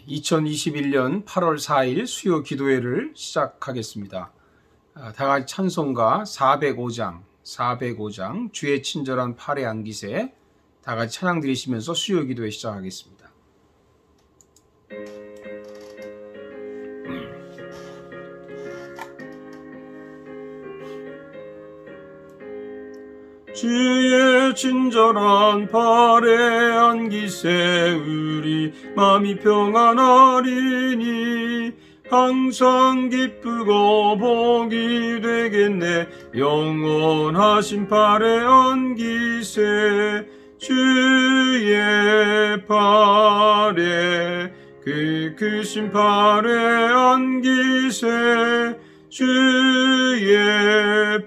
2021년 8월 4일 수요 기도회를 시작하겠습니다. 다 같이 찬송가 405장 주의 친절한 팔에 안기세 다 같이 찬양 드리시면서 수요 기도회 시작하겠습니다. 주의 친절한 팔에 안기세 우리 마음이 평안하리니 항상 기쁘고 복이 되겠네. 영원하신 팔에 안기세 주의 팔에 그 크신 팔에 안기세 주의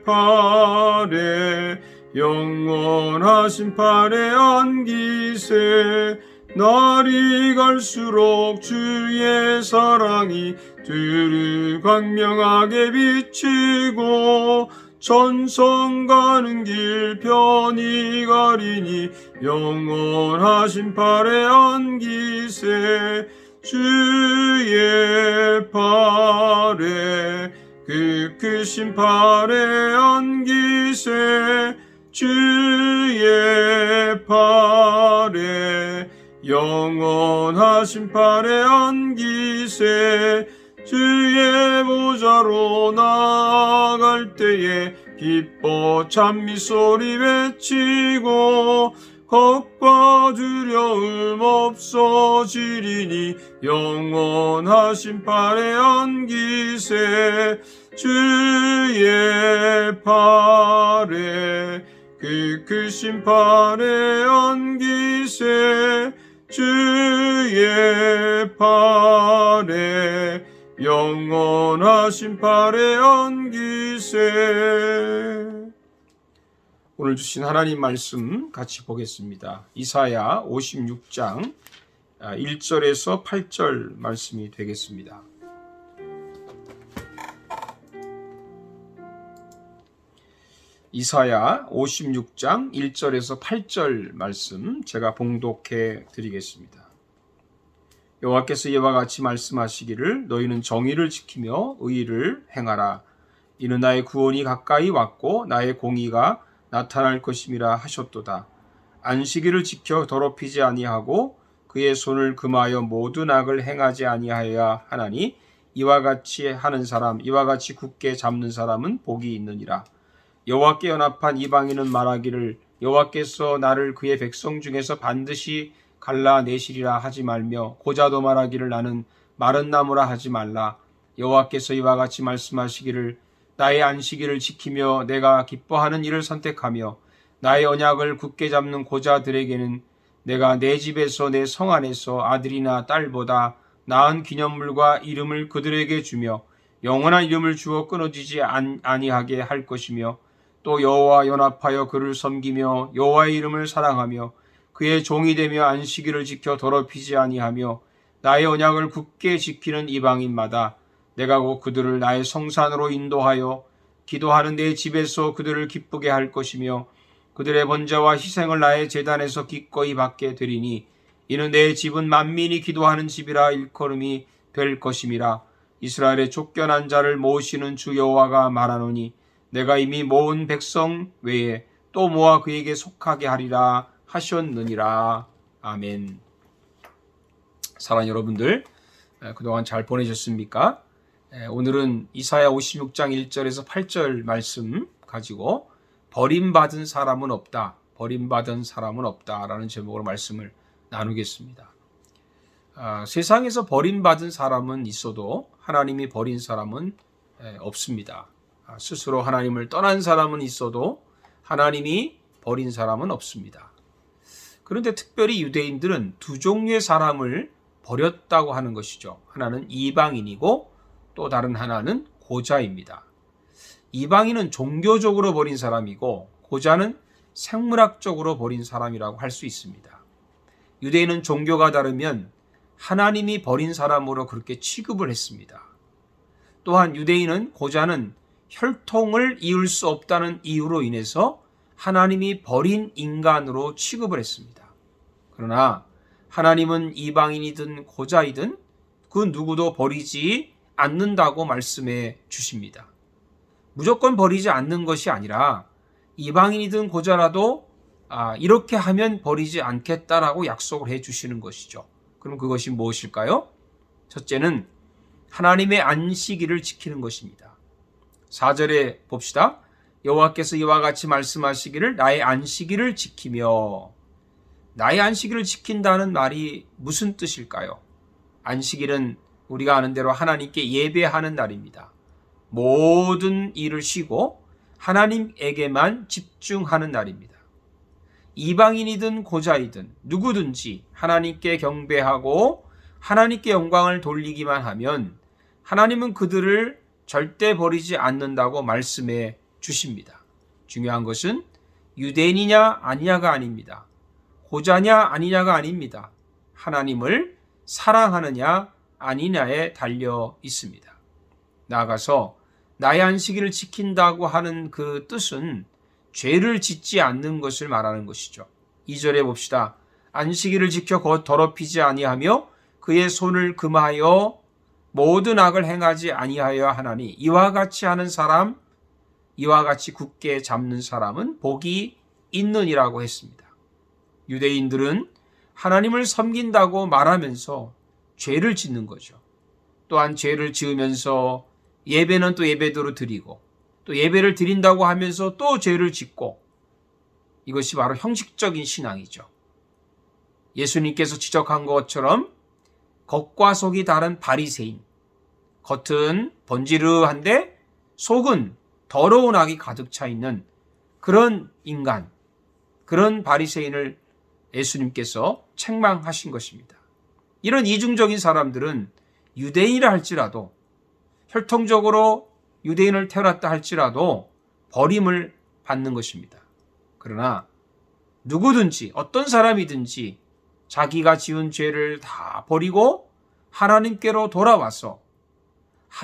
팔에 영원하신 팔에 안기세 날이 갈수록 주의 사랑이 두루 광명하게 비치고 천성 가는 길 편히 가리니 영원하신 팔에 안기세 주의 팔에 그 크신 팔에 안기세 주의 팔에 영원하신 팔에 안기세 주의 보좌로 나아갈 때에 기뻐 찬미 소리 외치고 겁과 두려움 없어지리니 영원하신 팔에 안기세 주의 팔에 그 크신 팔에 안기세 주의 팔에 영원하신 팔에 안기세. 오늘 주신 하나님 말씀 같이 보겠습니다. 이사야 56장 1절에서 8절 말씀이 되겠습니다. 이사야 56장 1절에서 8절 말씀 제가 봉독해 드리겠습니다. 여호와께서 이와 같이 말씀하시기를 너희는 정의를 지키며 의를 행하라. 이는 나의 구원이 가까이 왔고 나의 공의가 나타날 것임이라 하셨도다. 안식일을 지켜 더럽히지 아니하고 그의 손을 금하여 모든 악을 행하지 아니하여야 하나니 이와 같이 하는 사람 이와 같이 굳게 잡는 사람은 복이 있느니라. 여호와께 연합한 이방인은 말하기를 여호와께서 나를 그의 백성 중에서 반드시 갈라내시리라 하지 말며 고자도 말하기를 나는 마른 나무라 하지 말라. 여호와께서 이와 같이 말씀하시기를 나의 안식일을 지키며 내가 기뻐하는 일을 선택하며 나의 언약을 굳게 잡는 고자들에게는 내가 내 집에서 내 성 안에서 아들이나 딸보다 나은 기념물과 이름을 그들에게 주며 영원한 이름을 주어 끊어지지 아니하게 할 것이며 또 여호와 연합하여 그를 섬기며 여호와의 이름을 사랑하며 그의 종이 되며 안식일을 지켜 더럽히지 아니하며 나의 언약을 굳게 지키는 이방인마다 내가 곧 그들을 나의 성산으로 인도하여 기도하는 내 집에서 그들을 기쁘게 할 것이며 그들의 번제와 희생을 나의 제단에서 기꺼이 받게 되리니 이는 내 집은 만민이 기도하는 집이라 일컬음이 될 것임이라. 이스라엘의 쫓겨난 자를 모으시는 주 여호와가 말하노니 내가 이미 모은 백성 외에 또 모아 그에게 속하게 하리라 하셨느니라. 아멘. 사랑하는 여러분들, 그동안 잘 보내셨습니까? 오늘은 이사야 56장 1절에서 8절 말씀 가지고 버림받은 사람은 없다, 버림받은 사람은 없다라는 제목으로 말씀을 나누겠습니다. 세상에서 버림받은 사람은 있어도 하나님이 버린 사람은 없습니다. 스스로 하나님을 떠난 사람은 있어도 하나님이 버린 사람은 없습니다. 그런데 특별히 유대인들은 두 종류의 사람을 버렸다고 하는 것이죠. 하나는 이방인이고 또 다른 하나는 고자입니다. 이방인은 종교적으로 버린 사람이고 고자는 생물학적으로 버린 사람이라고 할 수 있습니다. 유대인은 종교가 다르면 하나님이 버린 사람으로 그렇게 취급을 했습니다. 또한 유대인은 고자는 혈통을 이을 수 없다는 이유로 인해서 하나님이 버린 인간으로 취급을 했습니다. 그러나 하나님은 이방인이든 고자이든 그 누구도 버리지 않는다고 말씀해 주십니다. 무조건 버리지 않는 것이 아니라 이방인이든 고자라도 이렇게 하면 버리지 않겠다라고 약속을 해 주시는 것이죠. 그럼 그것이 무엇일까요? 첫째는 하나님의 안식일을 지키는 것입니다. 4절에 봅시다. 여호와께서 이와 같이 말씀하시기를 나의 안식일을 지키며, 나의 안식일을 지킨다는 말이 무슨 뜻일까요? 안식일은 우리가 아는 대로 하나님께 예배하는 날입니다. 모든 일을 쉬고 하나님에게만 집중하는 날입니다. 이방인이든 고자이든 누구든지 하나님께 경배하고 하나님께 영광을 돌리기만 하면 하나님은 그들을 절대 버리지 않는다고 말씀해 주십니다. 중요한 것은 유대인이냐 아니냐가 아닙니다. 고자냐 아니냐가 아닙니다. 하나님을 사랑하느냐 아니냐에 달려 있습니다. 나아가서 나의 안식일을 지킨다고 하는 그 뜻은 죄를 짓지 않는 것을 말하는 것이죠. 2절에 봅시다. 안식일을 지켜 더럽히지 아니하며 그의 손을 금하여 모든 악을 행하지 아니하여 하나니 이와 같이 하는 사람, 이와 같이 굳게 잡는 사람은 복이 있느니라고 했습니다. 유대인들은 하나님을 섬긴다고 말하면서 죄를 짓는 거죠. 또한 죄를 지으면서 예배는 또 예배대로 드리고 또 예배를 드린다고 하면서 또 죄를 짓고, 이것이 바로 형식적인 신앙이죠. 예수님께서 지적한 것처럼 겉과 속이 다른 바리새인, 겉은 번지르한데 속은 더러운 악이 가득 차 있는 그런 인간, 그런 바리새인을 예수님께서 책망하신 것입니다. 이런 이중적인 사람들은 유대인이라 할지라도, 혈통적으로 유대인을 태어났다 할지라도 버림을 받는 것입니다. 그러나 누구든지 어떤 사람이든지 자기가 지은 죄를 다 버리고 하나님께로 돌아와서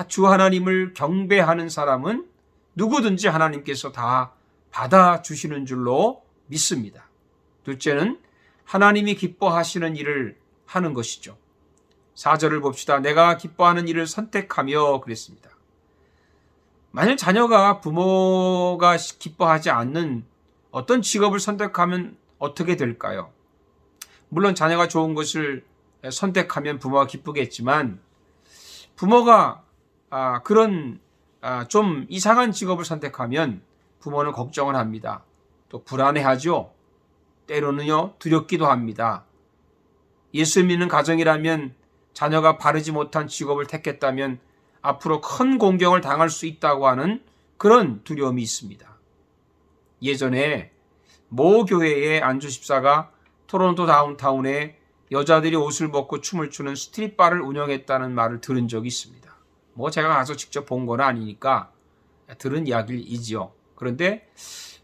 주 하나님을 경배하는 사람은 누구든지 하나님께서 다 받아주시는 줄로 믿습니다. 둘째는 하나님이 기뻐하시는 일을 하는 것이죠. 4절을 봅시다. 내가 기뻐하는 일을 선택하며 그랬습니다. 만일 자녀가 부모가 기뻐하지 않는 어떤 직업을 선택하면 어떻게 될까요? 물론 자녀가 좋은 것을 선택하면 부모가 기쁘겠지만, 부모가 그런 좀 이상한 직업을 선택하면 부모는 걱정을 합니다. 또 불안해하죠. 때로는요 두렵기도 합니다. 예수 믿는 가정이라면 자녀가 바르지 못한 직업을 택했다면 앞으로 큰 공경을 당할 수 있다고 하는 그런 두려움이 있습니다. 예전에 모 교회의 안주집사가 토론토 다운타운에 여자들이 옷을 벗고 춤을 추는 스트릿바를 운영했다는 말을 들은 적이 있습니다. 제가 가서 직접 본 건 아니니까 들은 이야기이지요. 그런데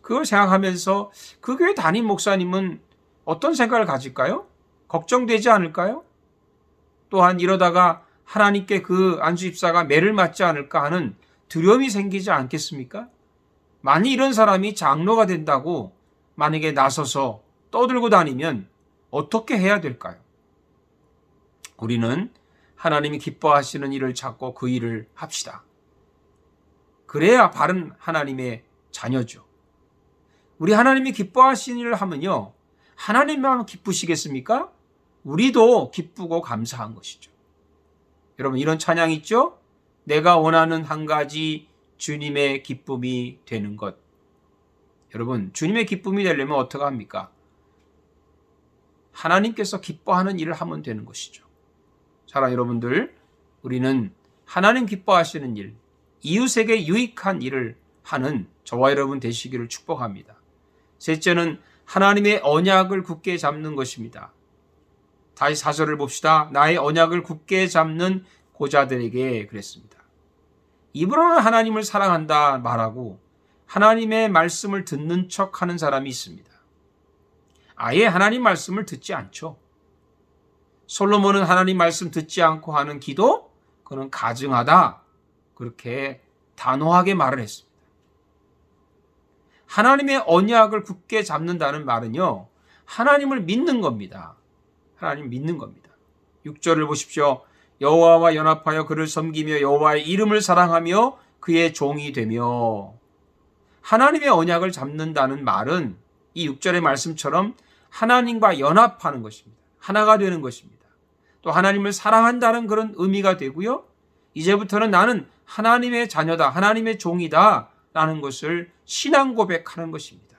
그걸 생각하면서 그 교회 담임 목사님은 어떤 생각을 가질까요? 걱정되지 않을까요? 또한 이러다가 하나님께 그 안주집사가 매를 맞지 않을까 하는 두려움이 생기지 않겠습니까? 만약 이런 사람이 장로가 된다고 만약에 나서서 떠들고 다니면 어떻게 해야 될까요? 우리는 하나님이 기뻐하시는 일을 찾고 그 일을 합시다. 그래야 바른 하나님의 자녀죠. 우리 하나님이 기뻐하시는 일을 하면요, 하나님만 기쁘시겠습니까? 우리도 기쁘고 감사한 것이죠. 여러분, 이런 찬양 있죠? 내가 원하는 한 가지 주님의 기쁨이 되는 것. 여러분, 주님의 기쁨이 되려면 어떻게 합니까? 하나님께서 기뻐하는 일을 하면 되는 것이죠. 사랑하는 여러분들, 우리는 하나님 기뻐하시는 일, 이웃에게 유익한 일을 하는 저와 여러분 되시기를 축복합니다. 셋째는 하나님의 언약을 굳게 잡는 것입니다. 다시 4절을 봅시다. 나의 언약을 굳게 잡는 고자들에게 그랬습니다. 입으로는 하나님을 사랑한다 말하고 하나님의 말씀을 듣는 척하는 사람이 있습니다. 아예 하나님 말씀을 듣지 않죠. 솔로몬은 하나님 말씀 듣지 않고 하는 기도, 그는 가증하다, 그렇게 단호하게 말을 했습니다. 하나님의 언약을 굳게 잡는다는 말은요, 하나님을 믿는 겁니다. 하나님 믿는 겁니다. 6절을 보십시오. 여호와와 연합하여 그를 섬기며 여호와의 이름을 사랑하며 그의 종이 되며. 하나님의 언약을 잡는다는 말은 이 6절의 말씀처럼 하나님과 연합하는 것입니다. 하나가 되는 것입니다. 또 하나님을 사랑한다는 그런 의미가 되고요. 이제부터는 나는 하나님의 자녀다, 하나님의 종이다 라는 것을 신앙 고백하는 것입니다.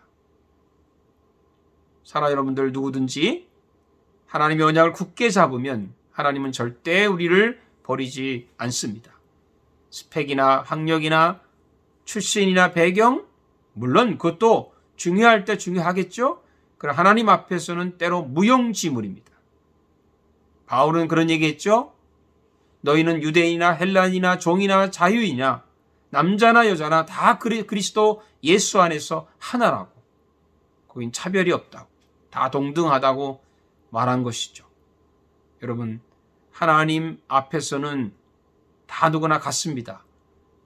사랑 여러분들, 누구든지 하나님의 언약을 굳게 잡으면 하나님은 절대 우리를 버리지 않습니다. 스펙이나 학력이나 출신이나 배경, 물론 그것도 중요할 때 중요하겠죠. 그러나 하나님 앞에서는 때로 무용지물입니다. 바울은 그런 얘기했죠. 너희는 유대인이나 헬란이나 종이나 자유이냐, 남자나 여자나 다 그리스도 예수 안에서 하나라고. 거긴 차별이 없다고, 다 동등하다고 말한 것이죠. 여러분, 하나님 앞에서는 다 누구나 같습니다.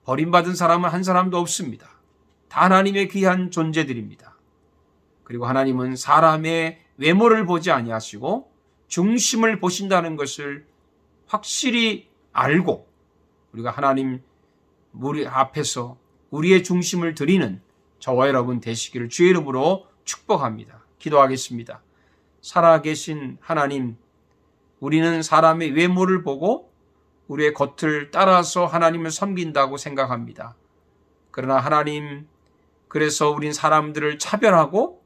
버림받은 사람은 한 사람도 없습니다. 다 하나님의 귀한 존재들입니다. 그리고 하나님은 사람의 외모를 보지 아니하시고 중심을 보신다는 것을 확실히 알고 우리가 하나님 우리 앞에서 우리의 중심을 드리는 저와 여러분 되시기를 주의 이름으로 축복합니다. 기도하겠습니다. 살아계신 하나님, 우리는 사람의 외모를 보고 우리의 겉을 따라서 하나님을 섬긴다고 생각합니다. 그러나 하나님, 그래서 우린 사람들을 차별하고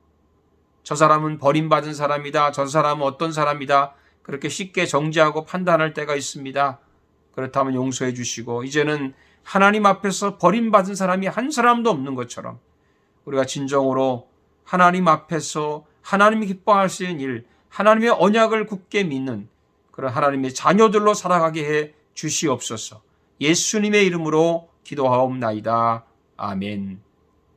저 사람은 버림받은 사람이다, 저 사람은 어떤 사람이다, 그렇게 쉽게 정죄하고 판단할 때가 있습니다. 그렇다면 용서해 주시고 이제는 하나님 앞에서 버림받은 사람이 한 사람도 없는 것처럼 우리가 진정으로 하나님 앞에서 하나님이 기뻐하시는 일, 하나님의 언약을 굳게 믿는 그런 하나님의 자녀들로 살아가게 해 주시옵소서. 예수님의 이름으로 기도하옵나이다. 아멘.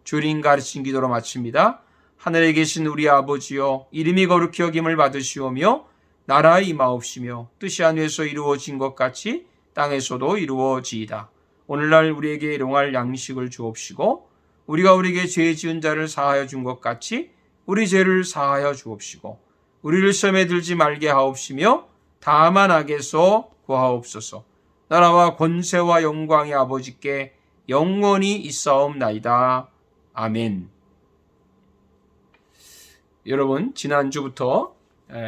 주님 가르친 기도로 마칩니다. 하늘에 계신 우리 아버지여, 이름이 거룩히 여김을 받으시오며 나라의 임하옵시며 뜻이 하늘에서 이루어진 것 같이 땅에서도 이루어지이다. 오늘날 우리에게 일용할 양식을 주옵시고 우리가 우리에게 죄 지은 자를 사하여 준 것 같이 우리 죄를 사하여 주옵시고 우리를 시험에 들지 말게 하옵시며 다만 악에서 구하옵소서. 나라와 권세와 영광의 아버지께 영원히 있사옵나이다. 아멘. 여러분, 지난주부터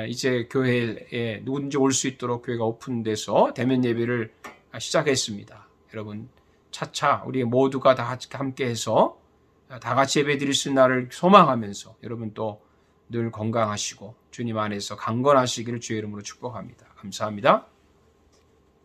이제 교회에 누구든지 올 수 있도록 교회가 오픈돼서 대면 예배를 시작했습니다. 여러분, 차차 우리 모두가 다 함께해서 다 같이 예배 드릴 수 있는 날을 소망하면서 여러분 또 늘 건강하시고 주님 안에서 강건하시기를 주의 이름으로 축복합니다. 감사합니다.